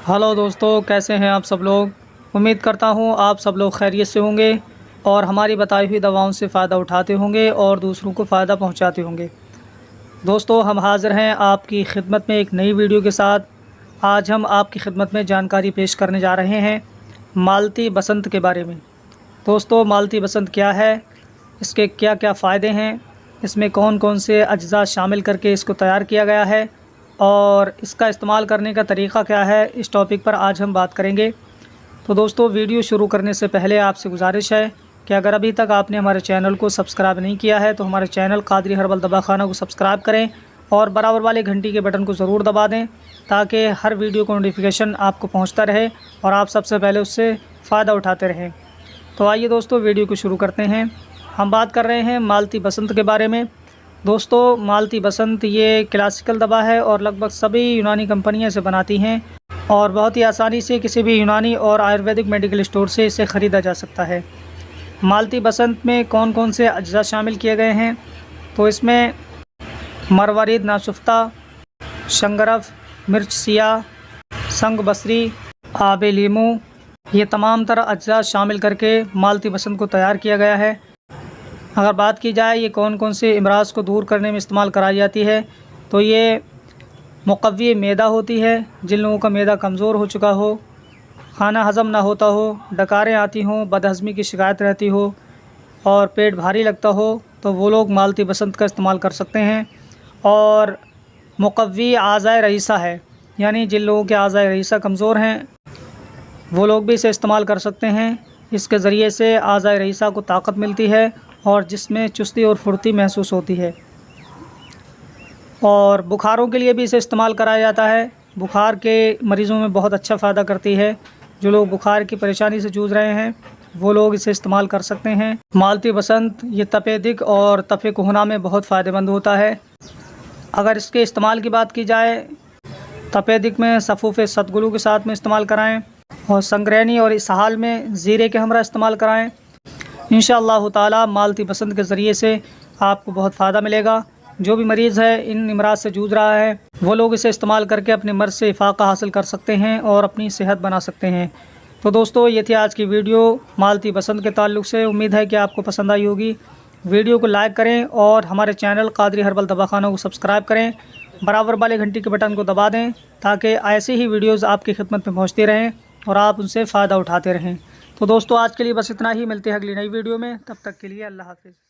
Hello दोस्तों, कैसे हैं आप सब लोग। उम्मीद करता हूं आप सब लोग खैरियत से होंगे और हमारी बताई हुई दवाओं से फ़ायदा उठाते होंगे और दूसरों को फ़ायदा पहुंचाते होंगे। दोस्तों, हम हाज़िर हैं आपकी खिदमत में एक नई वीडियो के साथ। आज हम आपकी खिदमत में जानकारी पेश करने जा रहे हैं मालती बसंत के बारे में। दोस्तों, मालती बसंत क्या है, इसके क्या क्या फ़ायदे हैं, इसमें कौन कौन से अज्जा शामिल करके इसको तैयार किया गया है और इसका इस्तेमाल करने का तरीक़ा क्या है, इस टॉपिक पर आज हम बात करेंगे। तो दोस्तों, वीडियो शुरू करने से पहले आपसे गुजारिश है कि अगर अभी तक आपने हमारे चैनल को सब्सक्राइब नहीं किया है तो हमारे चैनल कादरी हर्बल दवाखाना को सब्सक्राइब करें और बराबर वाले घंटी के बटन को ज़रूर दबा दें ताकि हर वीडियो को नोटिफिकेशन आपको पहुंचता रहे और आप सबसे पहले उससे फ़ायदा उठाते रहें। तो आइए दोस्तों, वीडियो को शुरू करते हैं। हम बात कर रहे हैं मालती बसंत के बारे में। दोस्तों, मालती बसंत ये क्लासिकल दवा है और लगभग सभी यूनानी कंपनियां इसे बनाती हैं और बहुत ही आसानी से किसी भी यूनानी और आयुर्वेदिक मेडिकल स्टोर से इसे ख़रीदा जा सकता है। मालती बसंत में कौन कौन से अज्जा शामिल किए गए हैं, तो इसमें मरवरीद नाशुफ्ता, शंगरफ, मिर्च सिया, संग बसरी, आब लीमू, ये तमाम तरह अज्जा शामिल करके मालती बसंत को तैयार किया गया है। अगर बात की जाए ये कौन कौन से अमराज़ को दूर करने में इस्तेमाल कराई जाती है, तो ये मुक़व्वी मैदा होती है। जिन लोगों का मैदा कमज़ोर हो चुका हो, खाना हज़म ना होता हो, डकारें आती हों, बदहज़मी की शिकायत रहती हो और पेट भारी लगता हो, तो वो लोग मालती बसंत का इस्तेमाल कर सकते हैं। और मुक़व्वी आज़ाए रईसा है, यानी जिन लोगों के आज़ाए रईसा कमज़ोर हैं वो लोग भी इसे इस्तेमाल कर सकते हैं। इसके ज़रिए से आज़ाए रईसा को ताकत मिलती है और जिसमें चुस्ती और फुर्ती महसूस होती है। और बुखारों के लिए भी इसे इस्तेमाल कराया जाता है। बुखार के मरीज़ों में बहुत अच्छा फ़ायदा करती है। जो लोग बुखार की परेशानी से जूझ रहे हैं वो लोग इसे इस्तेमाल कर सकते हैं। मालती बसंत ये तपे दिक और तपे कोहना में बहुत फ़ायदेमंद होता है। अगर इसके इस्तेमाल की बात की जाए, तपे दिक में सफ़ूफ़े सतगुलू के साथ में इस्तेमाल कराएँ और संग्रहणी और इसहाल में ज़ीरे के हमरा इस्तेमाल कराएँ। इंशाअल्लाह ताला मालती बसंत के ज़रिए से आपको बहुत फ़ायदा मिलेगा। जो भी मरीज़ है इन अमराज़ से जूझ रहा है वो लोग इसे इस्तेमाल करके अपने मर्ज़ से इफ़ाक़ा हासिल कर सकते हैं और अपनी सेहत बना सकते हैं। तो दोस्तों, ये थी आज की वीडियो मालती बसंत के ताल्लुक़ से। उम्मीद है कि आपको पसंद आई होगी। वीडियो को लाइक करें और हमारे चैनल कादरी हर्बल दवाखाना को सब्सक्राइब करें। बराबर वाले घंटी के बटन को दबा दें ताकि ऐसी ही वीडियोज़ आपकी खिदमत में पहुँचती रहें और आप उनसे फ़ायदा उठाते रहें। तो दोस्तों, आज के लिए बस इतना ही। मिलते हैं अगली नई वीडियो में, तब तक के लिए अल्लाह हाफ़िज़।